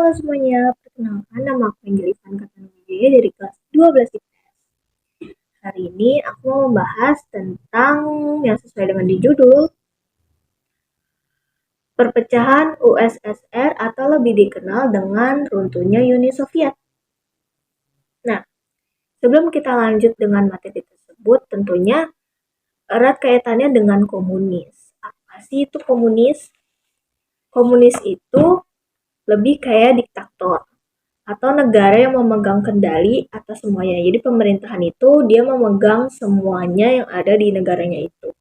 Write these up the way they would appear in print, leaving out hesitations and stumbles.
Halo semuanya, perkenalkan nama aku Angelifan Katanuwijaya dari kelas 12 IPS. Hari ini aku mau membahas tentang yang sesuai dengan di judul, perpecahan USSR atau lebih dikenal dengan runtuhnya Uni Soviet. Nah, sebelum kita lanjut dengan materi tersebut, tentunya erat kaitannya dengan komunis. Apa sih itu komunis? Komunis itu lebih kayak diktator atau negara yang memegang kendali atas semuanya. Jadi pemerintahan itu dia memegang semuanya yang ada di negaranya itu.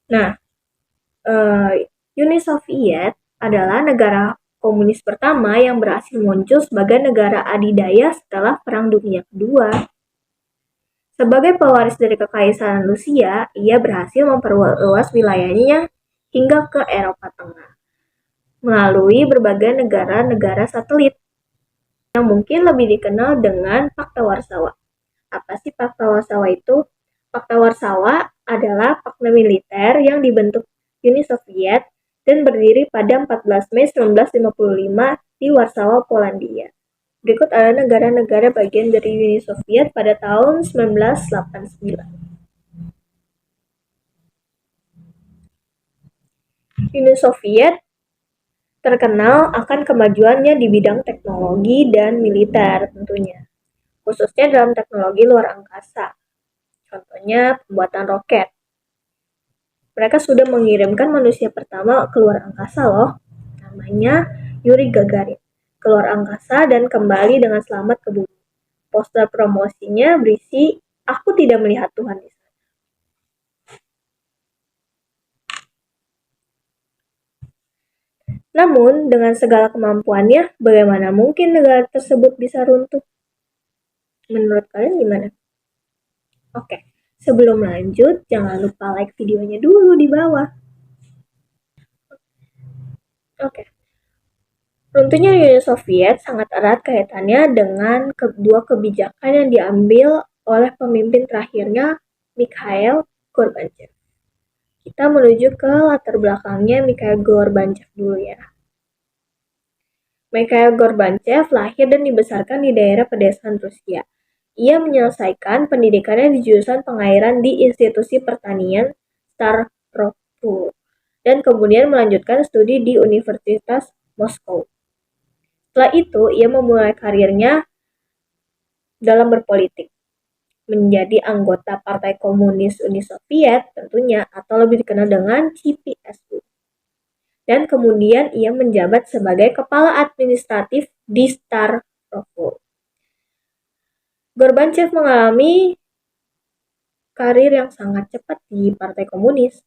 Nah, Uni Soviet adalah negara komunis pertama yang berhasil muncul sebagai negara adidaya setelah Perang Dunia Kedua. Sebagai pewaris dari kekaisaran Rusia, ia berhasil memperluas wilayahnya hingga ke Eropa Tengah melalui berbagai negara-negara satelit yang mungkin lebih dikenal dengan Pakta Warsawa. Apa sih Pakta Warsawa itu? Pakta Warsawa adalah pakta militer yang dibentuk Uni Soviet dan berdiri pada 14 Mei 1955 di Warsawa, Polandia. Berikut adalah negara-negara bagian dari Uni Soviet pada tahun 1989. Uni Soviet terkenal akan kemajuannya di bidang teknologi dan militer tentunya, khususnya dalam teknologi luar angkasa. Contohnya pembuatan roket. Mereka sudah mengirimkan manusia pertama ke luar angkasa loh. Namanya Yuri Gagarin. Ke luar angkasa dan kembali dengan selamat ke bumi. Poster promosinya berisi, "Aku tidak melihat Tuhan di sana." Namun, dengan segala kemampuannya, bagaimana mungkin negara tersebut bisa runtuh? Menurut kalian gimana? Oke, sebelum lanjut, jangan lupa like videonya dulu di bawah. Oke. Runtuhnya Uni Soviet sangat erat kaitannya dengan kedua kebijakan yang diambil oleh pemimpin terakhirnya, Mikhail Gorbachev. Kita menuju ke latar belakangnya Mikhail Gorbachev dulu ya. Mikhail Gorbachev lahir dan dibesarkan di daerah pedesaan Rusia. Ia menyelesaikan pendidikannya di jurusan pengairan di Institusi Pertanian Stavropol dan kemudian melanjutkan studi di Universitas Moskow. Setelah itu, ia memulai karirnya dalam berpolitik, menjadi anggota Partai Komunis Uni Soviet tentunya, atau lebih dikenal dengan CPSU. Dan kemudian ia menjabat sebagai kepala administratif di Stavropol. Gorbachev mengalami karir yang sangat cepat di Partai Komunis.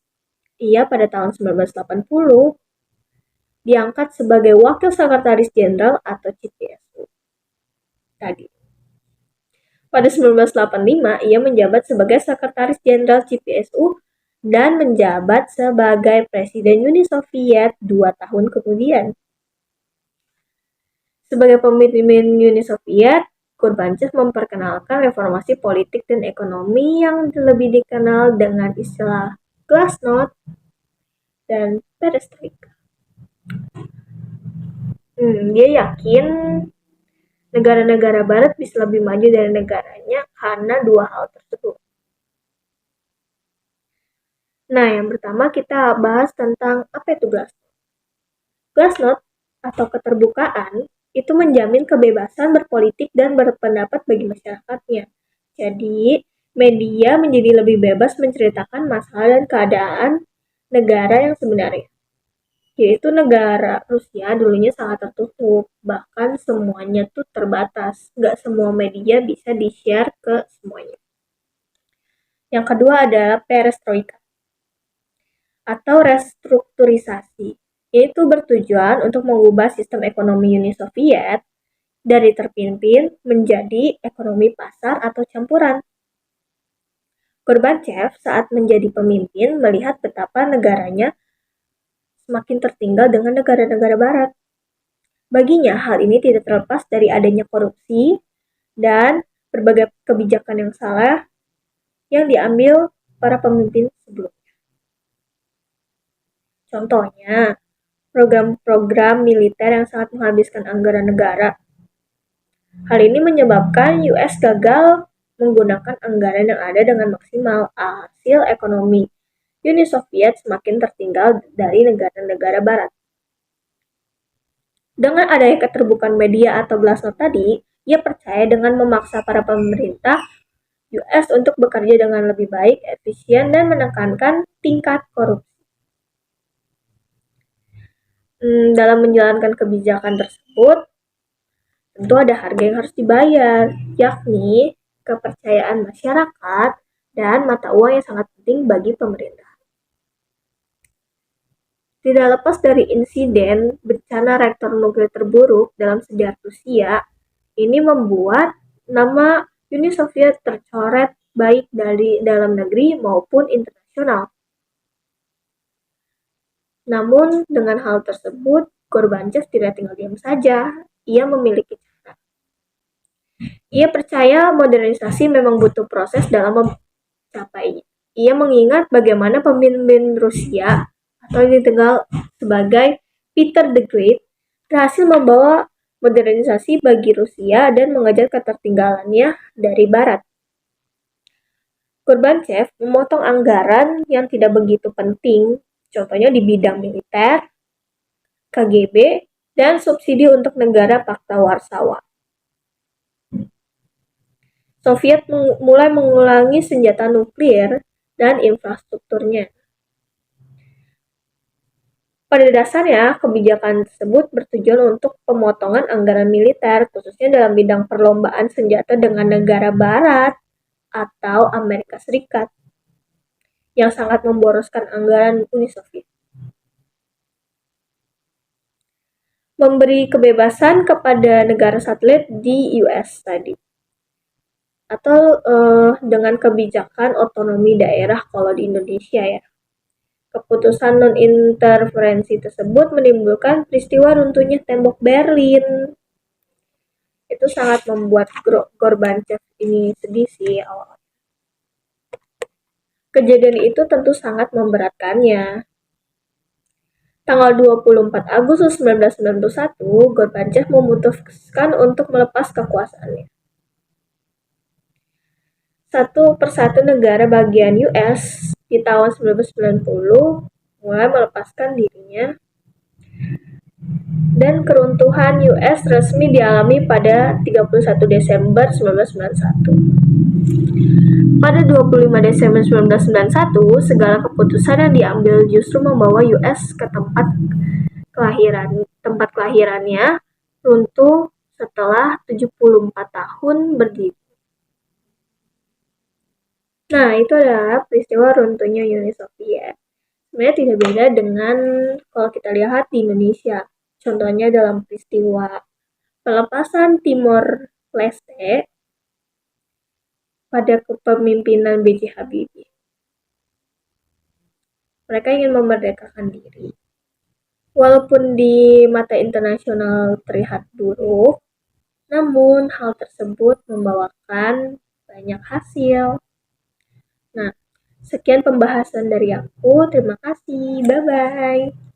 Ia pada tahun 1980 diangkat sebagai Wakil Sekretaris Jenderal atau CPSU. Tadi. Pada 1985, ia menjabat sebagai Sekretaris Jenderal CPSU dan menjabat sebagai Presiden Uni Soviet 2 tahun kemudian. Sebagai pemimpin Uni Soviet, Gorbachev memperkenalkan reformasi politik dan ekonomi yang lebih dikenal dengan istilah glasnost dan perestroika. Dia yakin negara-negara barat bisa lebih maju dari negaranya karena dua hal tersebut. Nah, yang pertama kita bahas tentang apa itu glasnost. Glasnost atau keterbukaan itu menjamin kebebasan berpolitik dan berpendapat bagi masyarakatnya. Jadi, media menjadi lebih bebas menceritakan masalah dan keadaan negara yang sebenarnya. Yaitu negara Rusia dulunya sangat tertutup, bahkan semuanya tuh terbatas. Nggak semua media bisa di-share ke semuanya. Yang kedua adalah perestroika atau restrukturisasi, yaitu bertujuan untuk mengubah sistem ekonomi Uni Soviet dari terpimpin menjadi ekonomi pasar atau campuran. Gorbachev saat menjadi pemimpin melihat betapa negaranya semakin tertinggal dengan negara-negara barat. Baginya, hal ini tidak terlepas dari adanya korupsi dan berbagai kebijakan yang salah yang diambil para pemimpin sebelumnya. Contohnya, program-program militer yang sangat menghabiskan anggaran negara. Hal ini menyebabkan US gagal menggunakan anggaran yang ada dengan maksimal. Hasil ekonomi Uni Soviet semakin tertinggal dari negara-negara barat. Dengan adanya keterbukaan media atau glasnost tadi, ia percaya dengan memaksa para pemerintah US untuk bekerja dengan lebih baik, efisien, dan menekankan tingkat korupsi. Dalam menjalankan kebijakan tersebut, tentu ada harga yang harus dibayar, yakni kepercayaan masyarakat dan mata uang yang sangat penting bagi pemerintah. Tidak lepas dari insiden bencana reaktor nuklir terburuk dalam sejarah Rusia, ini membuat nama Uni Soviet tercoret baik dari dalam negeri maupun internasional. Namun, dengan hal tersebut, Gorbachev tidak tinggal diam saja. Ia memiliki cara. Ia percaya modernisasi memang butuh proses dalam mencapainya. Ia mengingat bagaimana pemimpin Rusia atau yang dikenal sebagai Peter the Great berhasil membawa modernisasi bagi Rusia dan mengejar ketertinggalannya dari Barat. Gorbachev memotong anggaran yang tidak begitu penting, contohnya di bidang militer, KGB, dan subsidi untuk negara Pakta Warsawa. Soviet mulai mengulangi senjata nuklir dan infrastrukturnya. Pada dasarnya, kebijakan tersebut bertujuan untuk pemotongan anggaran militer, khususnya dalam bidang perlombaan senjata dengan negara barat atau Amerika Serikat, yang sangat memboroskan anggaran Uni Soviet. Memberi kebebasan kepada negara satelit di US tadi. Atau dengan kebijakan otonomi daerah kalau di Indonesia ya. Keputusan non-interferensi tersebut menimbulkan peristiwa runtuhnya tembok Berlin. Itu sangat membuat Gorbachev ini sedih sih awalnya. Kejadian itu tentu sangat memberatkannya. Tanggal 24 Agustus 1991, Gorbachev memutuskan untuk melepas kekuasaannya. Satu persatu negara bagian US di tahun 1990 mulai melepaskan dirinya, dan keruntuhan US resmi dialami pada 31 Desember 1991. Pada 25 Desember 1991, segala keputusan yang diambil justru membawa US ke tempat kelahirannya runtuh setelah 74 tahun berdiri. Nah, itu adalah peristiwa runtuhnya Uni Soviet. Sebenarnya tidak beda dengan kalau kita lihat di Indonesia. Contohnya dalam peristiwa pelepasan Timor Leste pada kepemimpinan B.J. Habibie. Mereka ingin memerdekakan diri. Walaupun di mata internasional terlihat buruk, namun hal tersebut membawakan banyak hasil. Nah, sekian pembahasan dari aku. Terima kasih. Bye-bye.